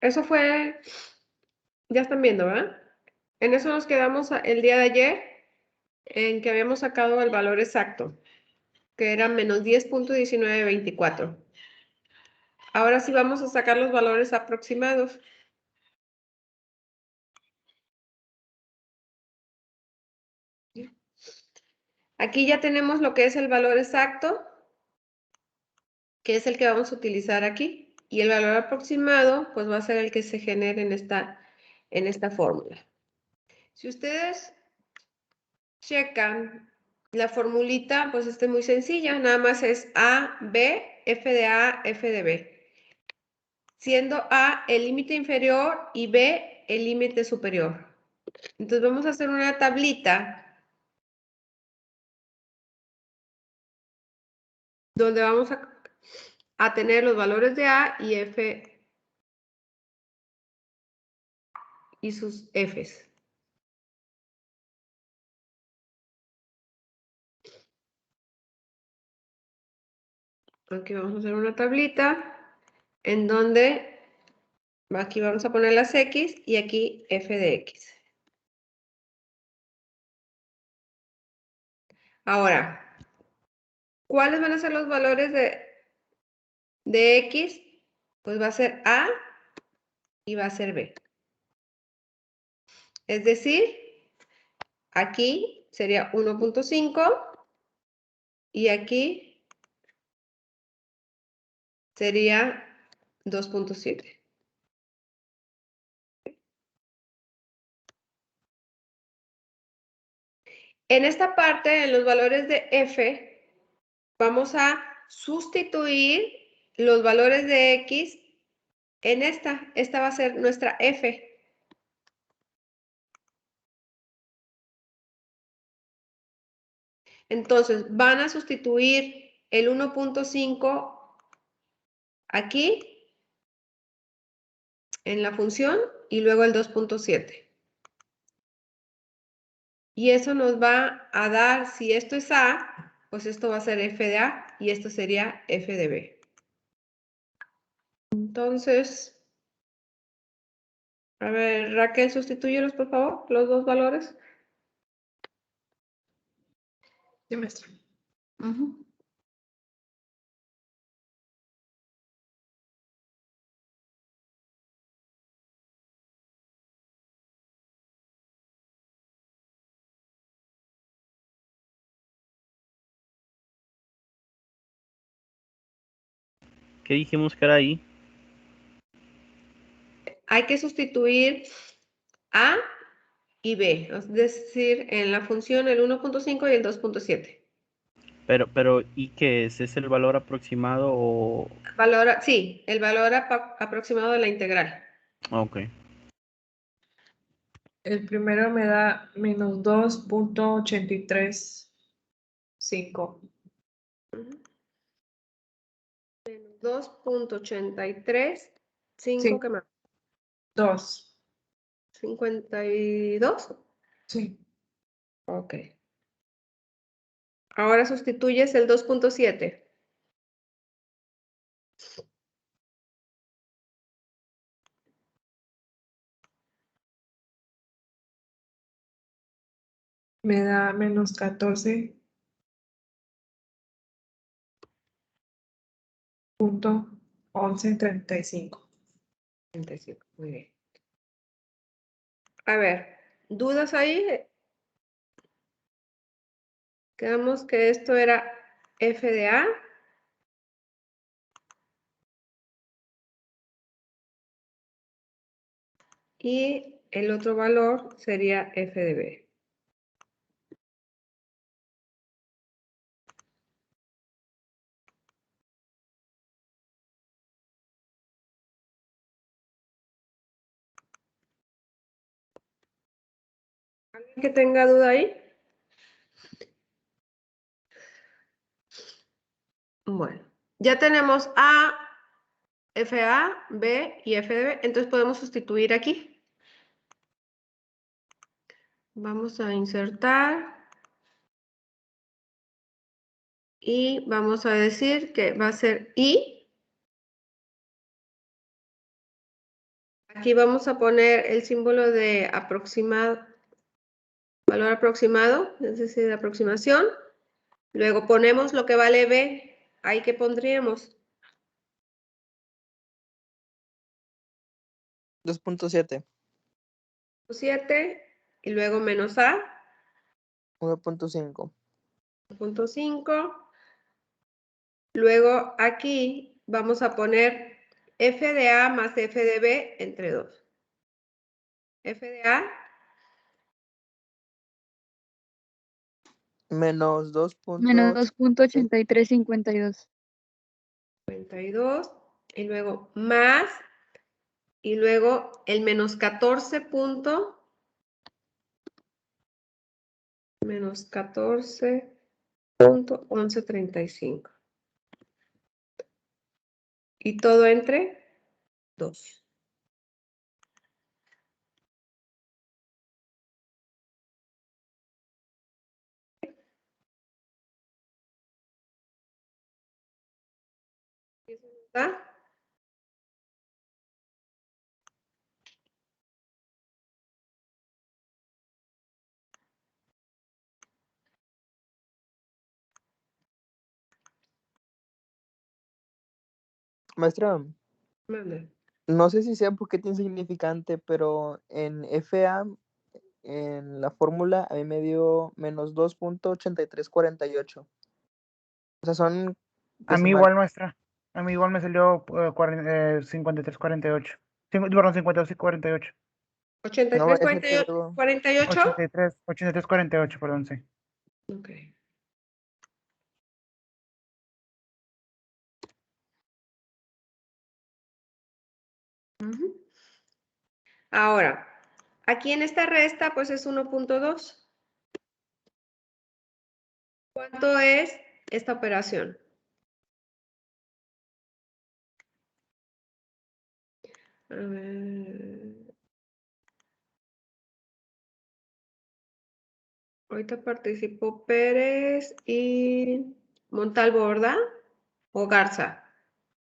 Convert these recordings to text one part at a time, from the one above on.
Eso fue, ya están viendo, ¿verdad? En eso nos quedamos el día de ayer, en que habíamos sacado el valor exacto, que era menos 10.1924. Ahora sí vamos a sacar los valores aproximados. Aquí ya tenemos lo que es el valor exacto, que es el que vamos a utilizar aquí. Y el valor aproximado, pues va a ser el que se genere en esta fórmula. Si ustedes checan la formulita, pues está muy sencilla. Nada más es A, B, F de A, F de B. Siendo A el límite inferior y B el límite superior. Entonces vamos a hacer una tablita donde vamos a tener los valores de A y F y sus Fs. Aquí vamos a hacer una tablita en donde aquí vamos a poner las X y aquí F de X. Ahora, ¿cuáles van a ser los valores de X? Pues va a ser A y va a ser B. Es decir, aquí sería 1.5 y aquí sería 2.7. En esta parte, en los valores de F, vamos a sustituir los valores de X en esta. Esta va a ser nuestra F. Entonces, van a sustituir el 1.5 aquí en la función y luego el 2.7. Y eso nos va a dar, si esto es A, pues esto va a ser F de A y esto sería F de B. Entonces, a ver, Raquel, sustitúyelos, por favor, los dos valores. Sí, maestra. ¿Qué dijimos que era ahí? Hay que sustituir A y B, es decir, en la función el 1.5 y el 2.7. Pero, ¿y qué es? ¿Es el valor aproximado o...? Sí, el valor aproximado de la integral. Ok. El primero me da menos 2.835. 2.835, ¿qué más? 2. 52. Sí. Ok. Ahora sustituyes el 2.7. Me da menos 14.1135. 35. Muy bien. A ver, ¿dudas ahí? Quedamos que esto era F de A. Y el otro valor sería F de B. ¿Alguien que tenga duda ahí? Bueno, ya tenemos A, FA, B y F de B, entonces podemos sustituir aquí. Vamos a insertar y vamos a decir que va a ser I Aquí vamos a poner el símbolo de aproximado, valor aproximado, es decir, de aproximación. Luego ponemos lo que vale B. ¿Ahí qué pondríamos? 2.7. 7 y luego menos A, 1.5. 1.5. Luego aquí vamos a poner f de A más f de B entre 2. F de A Menos 2. Menos 2.8352. 52 y luego más y luego el menos 14 punto menos 14.1135 y todo entre 2. ¿Está? Maestra, Mande. no sé si sea un poquito insignificante, pero en FA, en la fórmula, a mí me dio menos 2.8348. O sea, son A mí decimales. igual, maestra. A mí igual me salió 53.48. Perdón, 52.48. 83, No, ese 48, quedó 48. 83.48, perdón, sí. Ok. Ujú. Ahora, aquí en esta resta, pues es 1.2. ¿Cuánto es esta operación? A ver. Ahorita participó Pérez y Montalvo, ¿verdad? O Garza.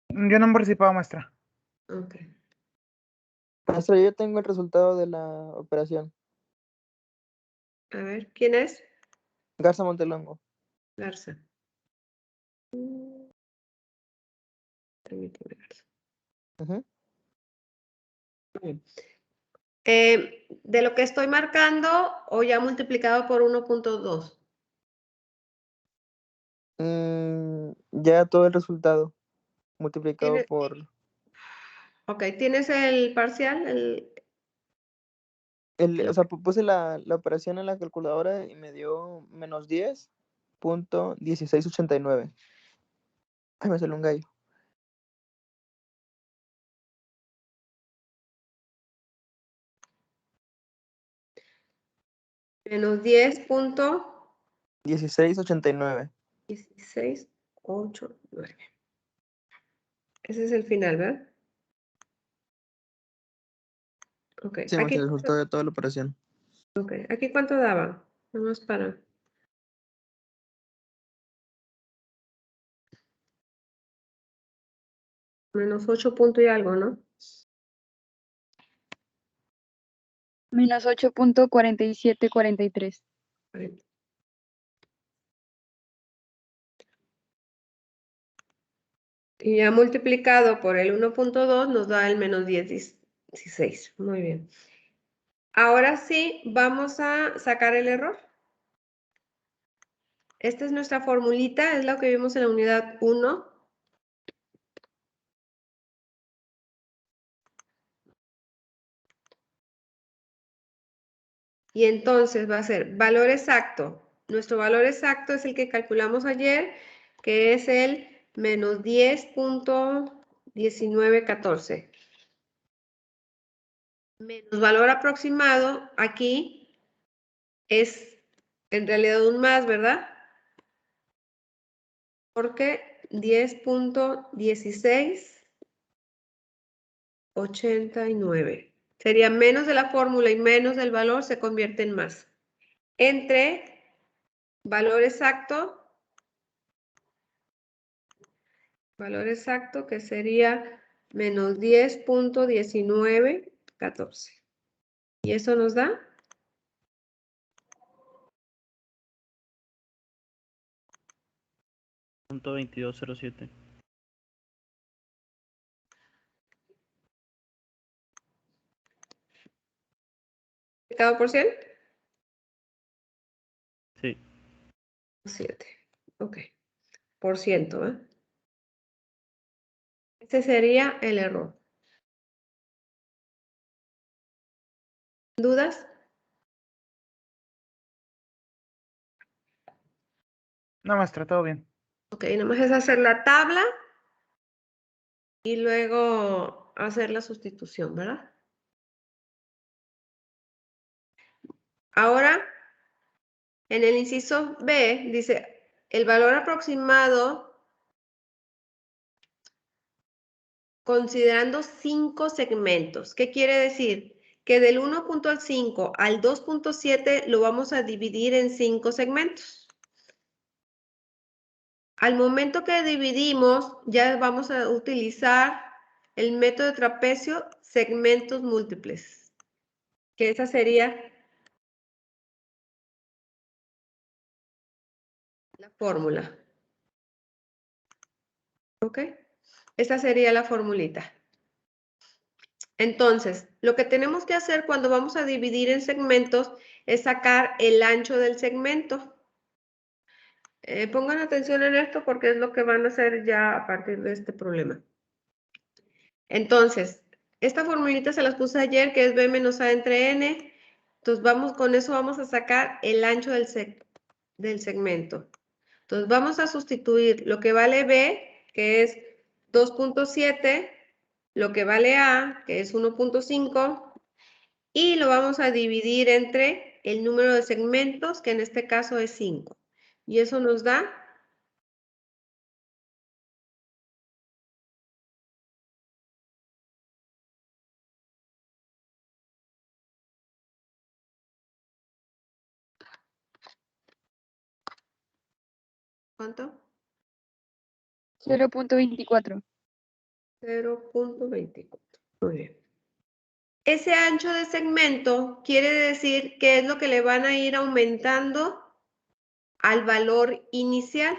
Yo no he participado, maestra. Ok. Maestra, yo tengo el resultado de la operación. A ver, ¿quién es? Garza Montelongo. Garza. Permíteme, Garza. Ujú. De lo que estoy marcando o ya multiplicado por 1.2. Ya todo el resultado multiplicado ¿Tienes? por... Ok, ¿tienes el parcial? O sea, puse la operación en la calculadora y me dio menos 10.1689. Ay, me salió un gallo. Menos 1689. 10.1689. Ese es el final, ¿verdad? Ok, Sí, me aquí, el resultado de toda la operación. okay. ¿Aquí cuánto daba? Vamos para... Menos 8 punto y algo, ¿no? Menos 8.4743. Y ya multiplicado por el 1.2 nos da el menos 16. Muy bien. Ahora sí, vamos a sacar el error. Esta es nuestra formulita, es lo que vimos en la unidad 1. Y entonces va a ser valor exacto. Nuestro valor exacto es el que calculamos ayer, que es el menos 10.1914. Menos valor aproximado, aquí es en realidad un más, ¿verdad? Porque 10.1689. Sería menos de la fórmula y menos del valor se convierte en más. Entre valor exacto que sería menos 10.19 14. Y eso nos da .2207. multiplicado por 100. Sí. 7. Ok. Por ciento, ¿eh? Ese sería el error. ¿Dudas? No, maestra, todo bien. Ok, nomás es hacer la tabla y luego hacer la sustitución, ¿verdad? Ahora, en el inciso B, dice, el valor aproximado considerando 5 segmentos. ¿Qué quiere decir? Que del 1.5 al 2.7 lo vamos a dividir en 5 segmentos. Al momento que dividimos, ya vamos a utilizar el método de trapecio segmentos múltiples, que esa sería la fórmula. ¿Ok? Esa sería la formulita. Entonces, lo que tenemos que hacer cuando vamos a dividir en segmentos es sacar el ancho del segmento. Pongan atención en esto porque es lo que van a hacer ya a partir de este problema. Entonces, esta formulita se las puse ayer, que es B menos A entre N. Entonces, con eso vamos a sacar el ancho del segmento. Entonces, vamos a sustituir lo que vale B, que es 2.7, lo que vale A, que es 1.5, y lo vamos a dividir entre el número de segmentos, que en este caso es 5. Y eso nos da ¿cuánto? 0.24. 0.24. Muy bien. Ese ancho de segmento quiere decir que es lo que le van a ir aumentando al valor inicial.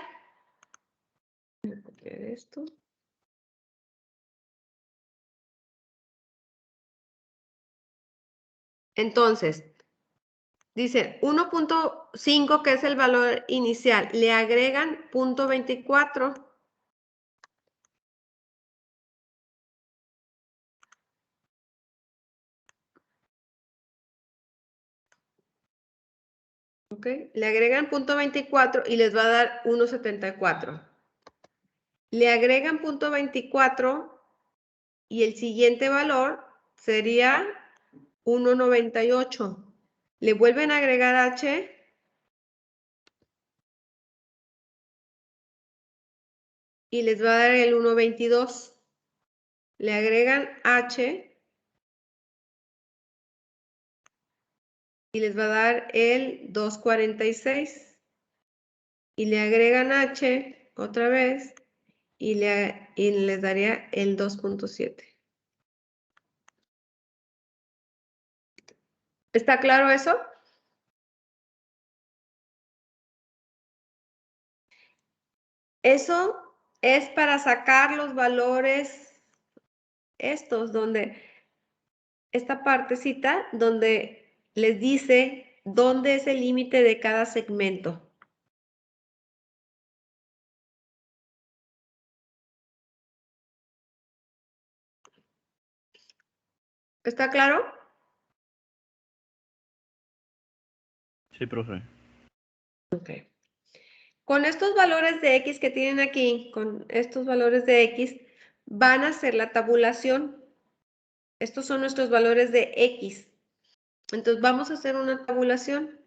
Voy a copiar esto. Entonces, dice 1.5, que es el valor inicial, le agregan 0.24. ¿Ok? Le agregan 0.24 y les va a dar 1.74. Le agregan 0.24 y el siguiente valor sería 1.98. Le vuelven a agregar H y les va a dar el 1.22. Le agregan H y les va a dar el 2.46. Y le agregan H otra vez y les daría el 2.7. ¿Está claro eso? Eso es para sacar los valores estos, donde esta partecita, donde les dice dónde es el límite de cada segmento. ¿Está claro? Sí, profe. Ok. Con estos valores de X que tienen aquí, con estos valores de X, van a hacer la tabulación. Estos son nuestros valores de X. Entonces vamos a hacer una tabulación.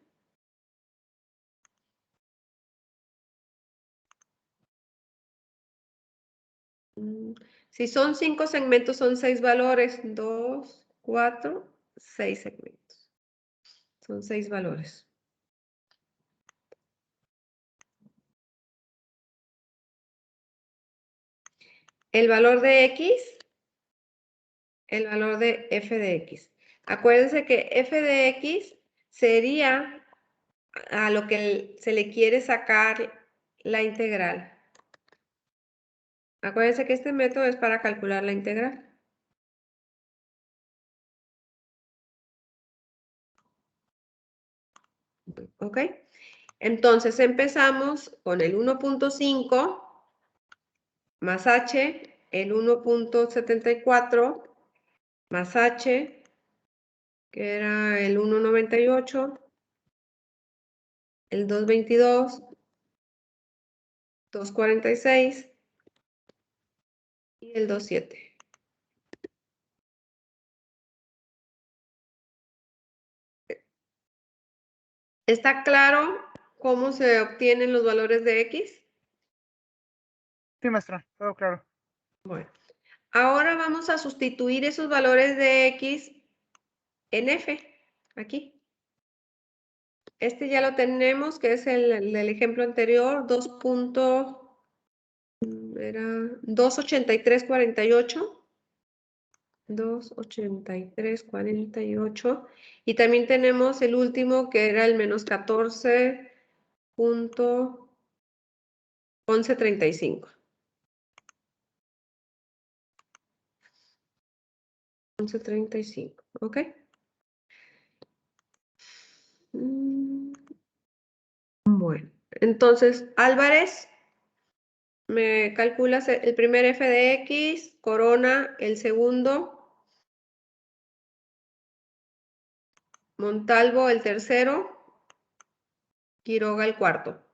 Si son 5 segmentos, son 6 valores. 2, 4, 6 segmentos. Son 6 valores. El valor de X el valor de f de x. Acuérdense que f de x sería a lo que se le quiere sacar la integral. Acuérdense que este método es para calcular la integral. ¿Ok? Entonces empezamos con el 1.5 más h, el 1.74 más h, que era el 1.98, el 2.22, 2.46 y el 2.7. ¿Está claro cómo se obtienen los valores de x? Sí, maestra, todo claro. Bueno, ahora vamos a sustituir esos valores de x en f, aquí. Este ya lo tenemos, que es el del ejemplo anterior, 2.8348. 2.8348. Y también tenemos el último, que era el menos 14.1135. 1135, ¿ok? Bueno, entonces, Álvarez, me calculas el primer f de x, Corona el segundo, Montalvo el tercero, Quiroga el cuarto.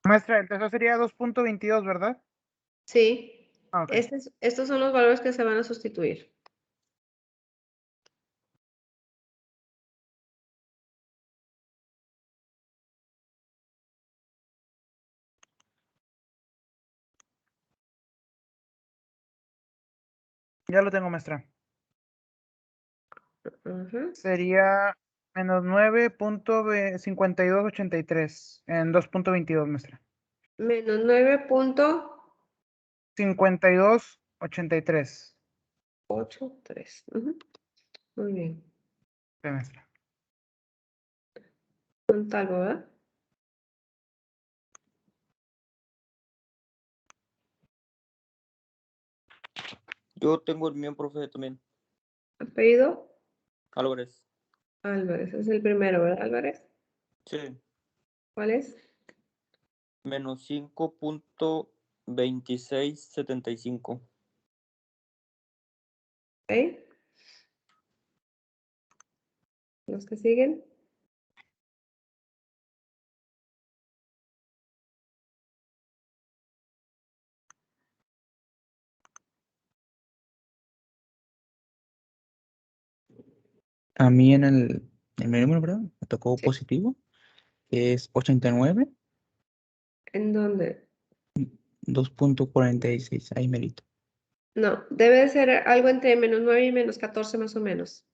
Maestra, el tercero sería 2.22, ¿verdad? Sí, Ah, ok. estos son los valores que se van a sustituir. Ya lo tengo, maestra. Ajá. Sería menos 9.5283 en 2.22, maestra. Menos 5283. 9.83. Ujú. Muy bien. Sí, maestra. Montalvo, ¿verdad? Yo tengo el mío, profe, también. Apellido Álvarez. Álvarez. Es el primero, ¿verdad, Álvarez? Sí. ¿Cuál es? Menos 5.2675. ¿Ok? Los que siguen. A mí en el mi número, ¿verdad? Me tocó Sí. positivo, que es 89, ¿En dónde? 2.46, ahí merito. No, debe de ser algo entre menos 9 y menos 14 más o menos.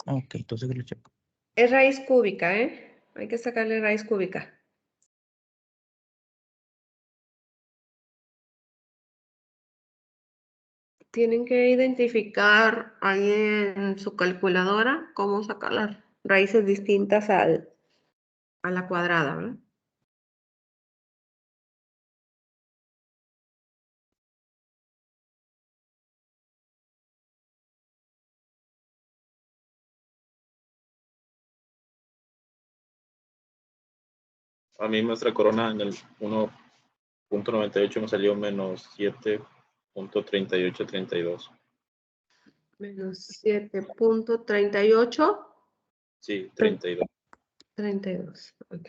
Ok, entonces que lo checo. Es raíz cúbica, ¿eh? Hay que sacarle raíz cúbica. Tienen que identificar ahí en su calculadora cómo sacar las raíces distintas a la cuadrada, ¿verdad? A mí, maestra Corona, en el 1.98 me salió menos 7.3832. Menos 7.38. Sí, 32. 32, ok.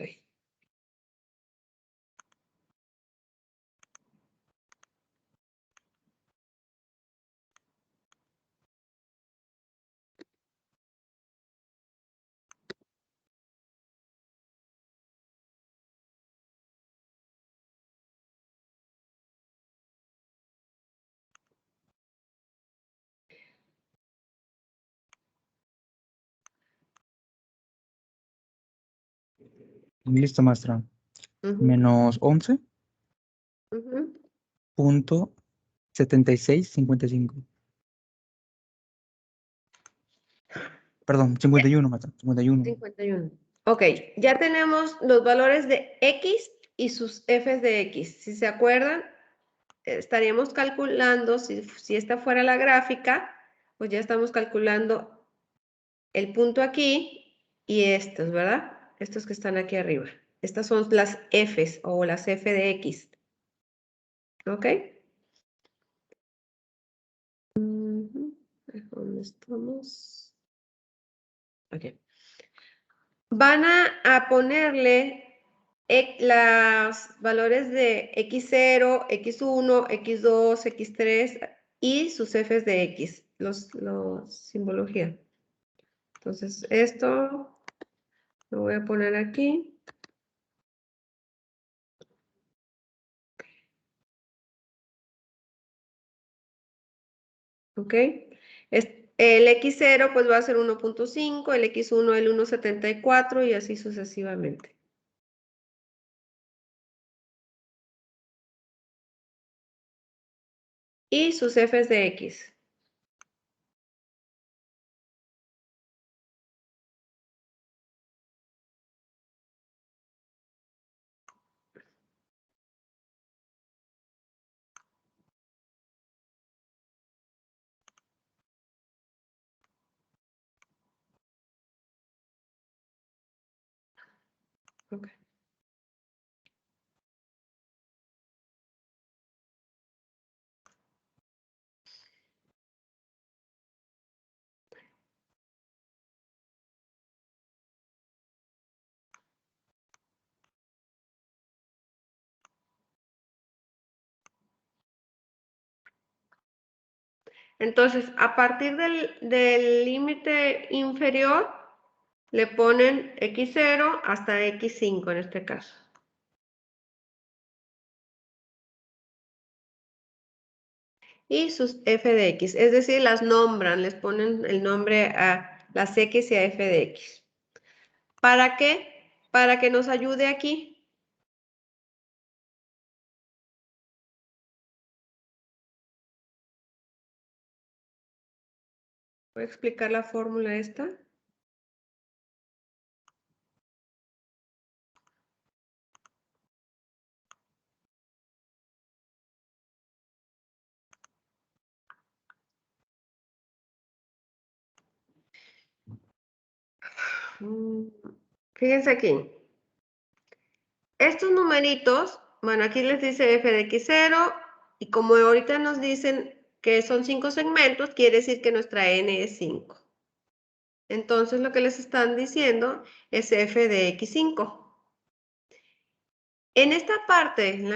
Listo, maestra. Ujú, Menos 11 ujú. punto 76.55. Perdón, 51, Marta. 51. 51. Ok, ya tenemos los valores de X y sus f's de X. Si se acuerdan, estaríamos calculando, si esta fuera la gráfica, pues ya estamos calculando el punto aquí y estos, ¿verdad? Estos que están aquí arriba. Estas son las f's o las f de X. ¿Ok? ¿Dónde estamos? Ok. Van a ponerle los valores de X0, X1, X2, X3 y sus f's de X, los simbología. Entonces, esto lo voy a poner aquí. ¿Ok? El X0 pues va a ser 1.5, el X1 el 1.74 y así sucesivamente. Y sus f's de X. Ok. Entonces, a partir del límite inferior, le ponen X0 hasta X5 en este caso. Y sus f de x, es decir, las nombran, les ponen el nombre a las x y a f de x. ¿Para qué? Para que nos ayude aquí. Voy a explicar la fórmula esta. Fíjense aquí. Estos numeritos, bueno, aquí les dice f de x0 y como ahorita nos dicen que son 5 segmentos, quiere decir que nuestra n es 5. Entonces lo que les están diciendo es f de x5. En esta parte, en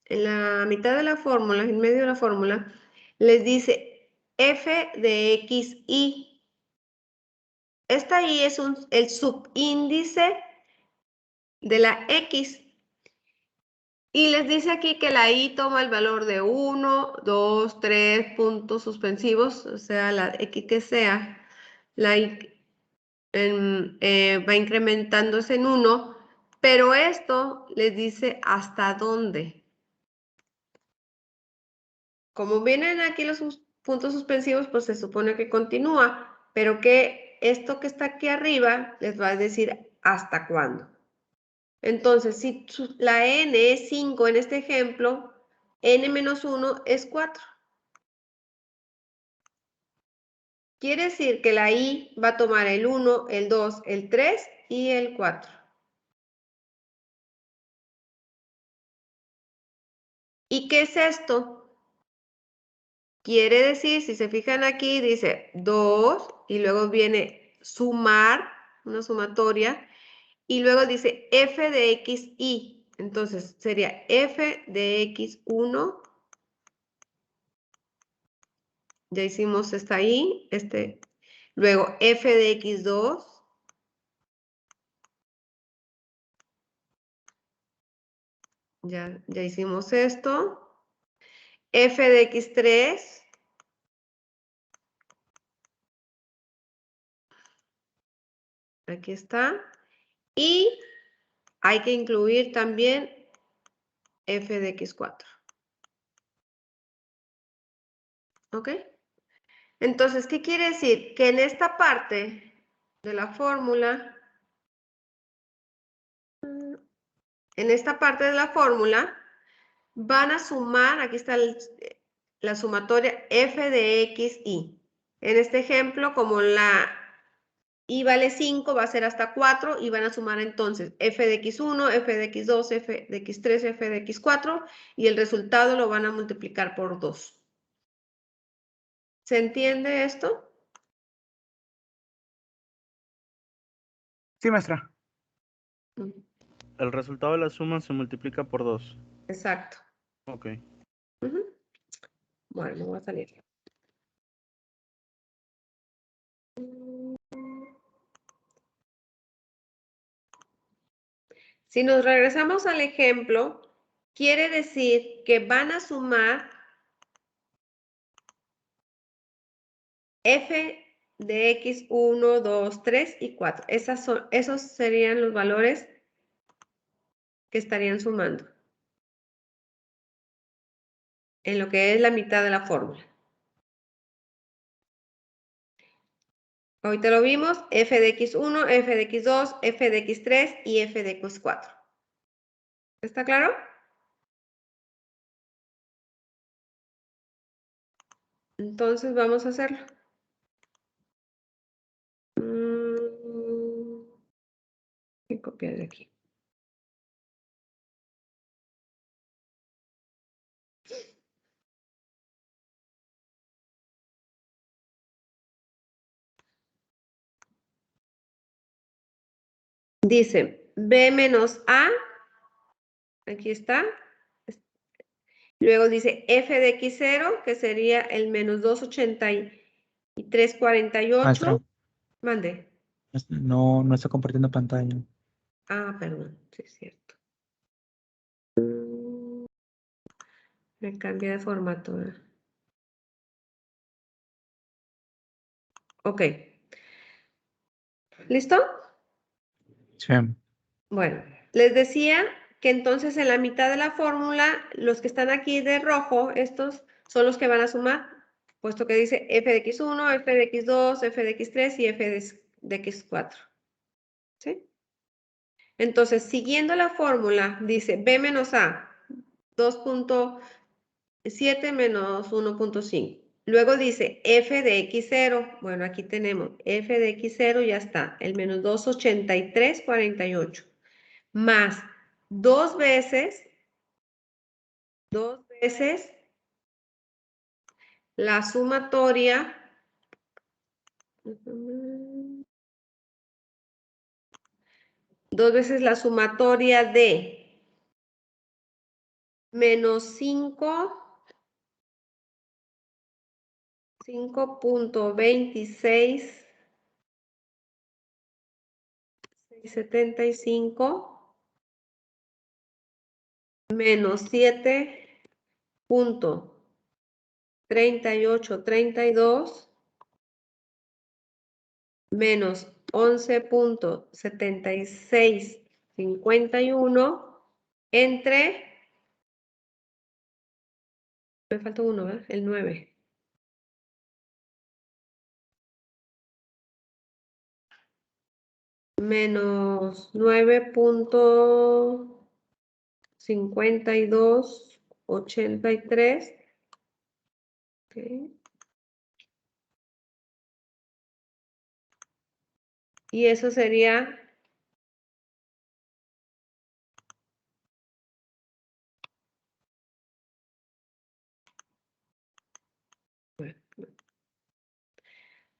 la mitad de la fórmula, en medio de la fórmula, les dice f de xy. Esta y es el subíndice de la x. Y les dice aquí que la i toma el valor de 1, 2, 3 puntos suspensivos, o sea, la x que sea. La i va incrementándose en 1, pero esto les dice hasta dónde. Como vienen aquí los puntos suspensivos, pues se supone que continúa, pero que esto que está aquí arriba les va a decir hasta cuándo. Entonces, si la n es 5 en este ejemplo, n menos 1 es 4. Quiere decir que la i va a tomar el 1, el 2, el 3 y el 4. ¿Y qué es esto? Quiere decir, si se fijan aquí, dice 2 y luego viene sumar, una sumatoria, y luego dice f de xy. Entonces sería f de x1. Ya hicimos esta i, luego f de x2. Ya hicimos esto. F de x3. Aquí está. Y hay que incluir también f de x4. ¿Ok? Entonces, ¿qué quiere decir? Que en esta parte de la fórmula, van a sumar, aquí está la sumatoria f de x, y. En este ejemplo, como la y vale 5, va a ser hasta 4 y van a sumar entonces f de x1, f de x2, f de x3, f de x4 y el resultado lo van a multiplicar por 2. ¿Se entiende esto? Sí, maestra. El resultado de la suma se multiplica por 2. Exacto. Ok. Ujú. Bueno, me voy a salir. Si nos regresamos al ejemplo, quiere decir que van a sumar f de x 1, 2, 3 y 4. Esos serían los valores que estarían sumando en lo que es la mitad de la fórmula. Ahorita lo vimos, f de x1, f de x2, f de x3 y f de x4. ¿Está claro? Entonces vamos a hacerlo. Voy a copiar de aquí. Dice b menos a, aquí está. Luego dice f de x0, que sería el menos 283,48. Maestra, Mande. no está compartiendo pantalla. Ah, perdón, sí es cierto. Me cambié de formato. Ok. ¿Listo? Sí. Bueno, les decía que entonces en la mitad de la fórmula, los que están aquí de rojo, estos son los que van a sumar, puesto que dice f de x1, f de x2, f de x3 y f de x4. ¿Sí? Entonces, siguiendo la fórmula, dice b menos a, 2.7 menos 1.5. Luego dice f de x0. Bueno, aquí tenemos f de x0, ya está, el menos 283,48. Más dos veces la sumatoria, de menos 5.2675 menos 7.3832 menos 11.7651 entre, me falta uno, ¿verdad? El 9. Menos 9.5283. Okay. Y eso sería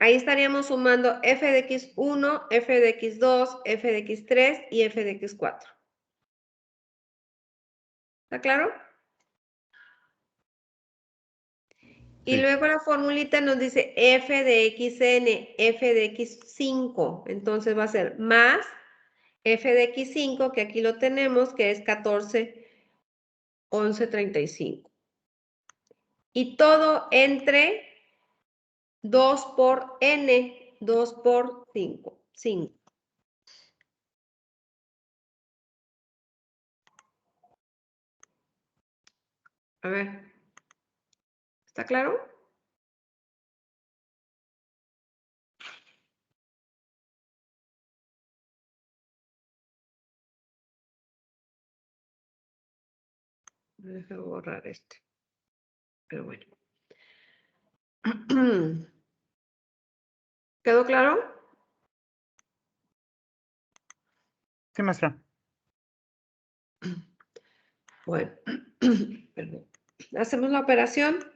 ahí estaríamos sumando f de x1, f de x2, f de x3 y f de x4. ¿Está claro? Y Sí. luego la formulita nos dice f de xn, f de x5. Entonces va a ser más f de x5, que aquí lo tenemos, que es 14,1135. Y todo entre 2 por n, 2 por 5. 5. A ver. ¿Está claro? Deja borrar este. Pero bueno. ¿Quedó claro? Sí, maestra. Bueno, perdón. Hacemos la operación.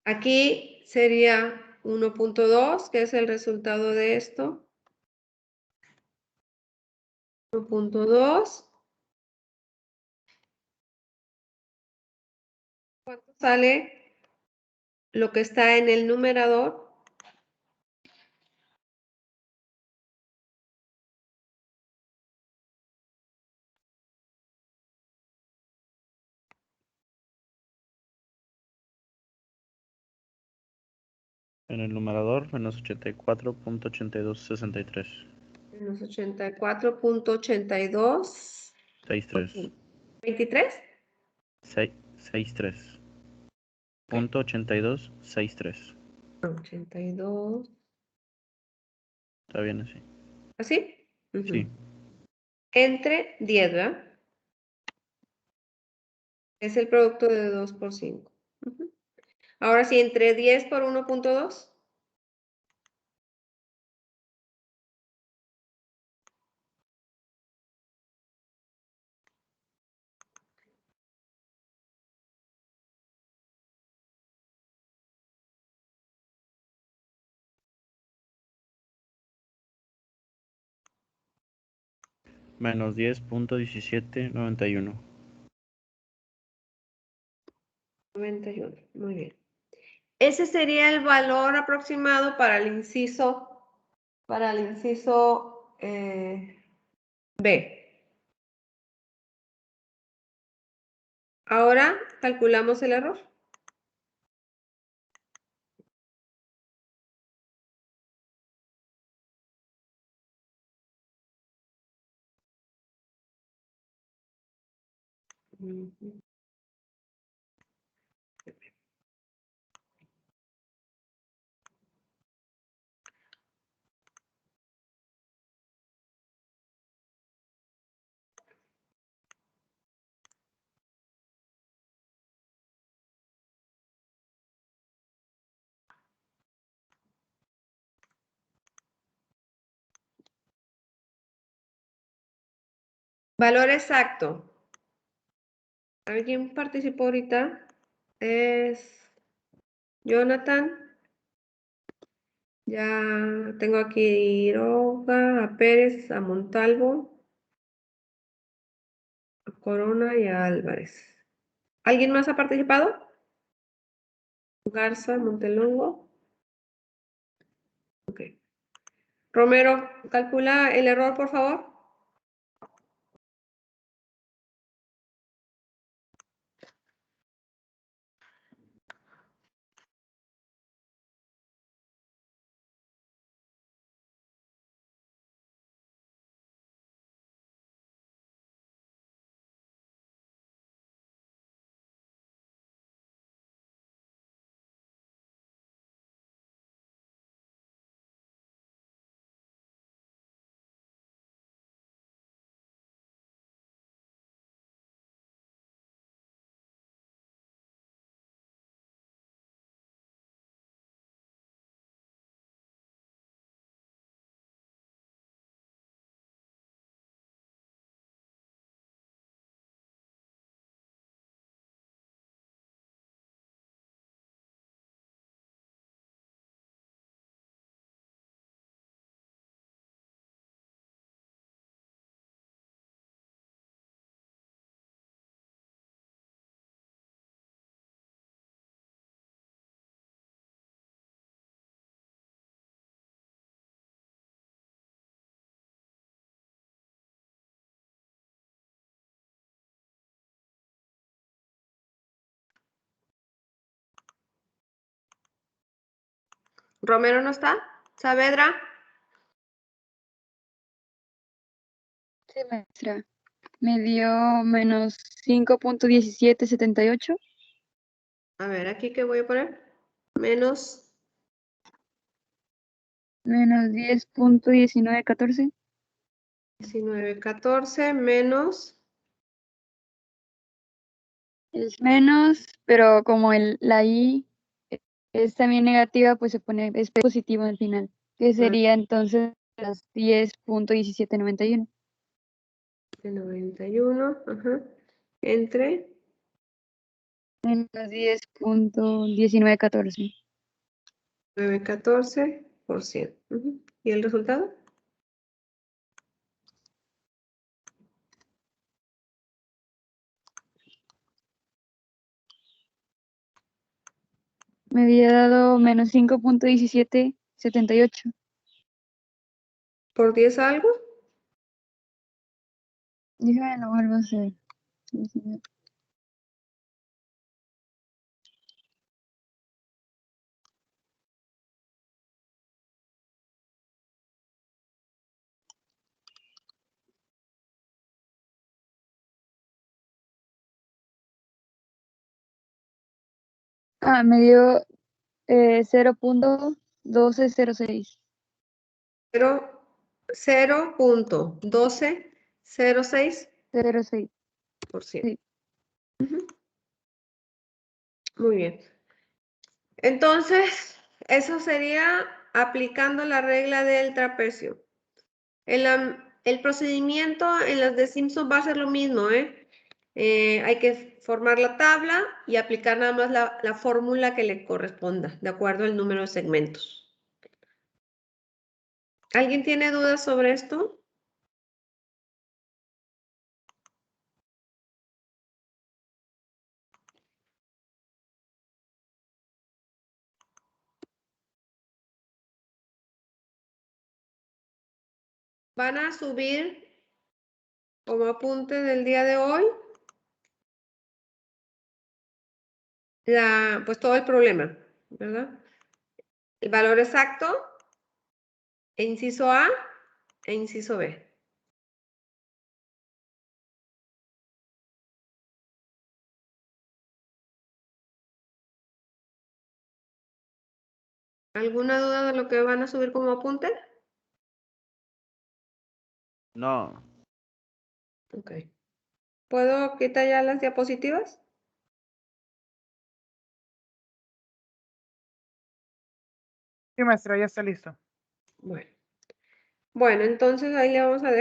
Aquí sería 1.2, que es el resultado de esto. 1.2. ¿Cuánto sale lo que está en el numerador? En el numerador, menos 84.8263. Menos 84.82. 63. 23. 63. Punto 8263. 82. Está bien así. ¿Así? Ujú. Sí. Entre 10, ¿verdad? Es el producto de 2 por 5. Ujú. Ahora sí, entre 10 por 1.2. Menos 10.1791. 91. Muy bien. Ese sería el valor aproximado para el inciso B. Ahora calculamos el error. Ujú. Valor exacto. ¿Alguien participó ahorita? Es Jonathan. Ya tengo aquí a Iroga, a Pérez, a Montalvo, a Corona y a Álvarez. ¿Alguien más ha participado? Garza, Montelongo. Ok. Romero, calcula el error, por favor. Romero no está. Saavedra. Sí, maestra. Me dio menos 5.1778. A ver, aquí qué voy a poner. Menos Menos 10.1914. 1914 menos Es menos, pero como la I es también negativa, pues se pone es positivo al final, que sería entonces las 10.1791. de 91, ajá, entre Menos 10.1914. 9,14%. Ujú. ¿Y el resultado? Me había dado menos 5.1778. ¿Por 10 algo? Déjame lo vuelvo a hacer. Me dio 0.1206. 0.1206%. 06. Sí. Ujú. Muy bien. Entonces, eso sería aplicando la regla del trapecio. El procedimiento en las de Simpson va a ser lo mismo, ¿eh? Hay que formar la tabla y aplicar nada más la fórmula que le corresponda, de acuerdo al número de segmentos. ¿Alguien tiene dudas sobre esto? Van a subir como apunte del día de hoy pues todo el problema, ¿verdad? El valor exacto, inciso A e inciso B. ¿Alguna duda de lo que van a subir como apunte? No. Ok. ¿Puedo quitar ya las diapositivas? Sí, maestra, ya está listo. Bueno. Bueno, entonces ahí le vamos a dejar.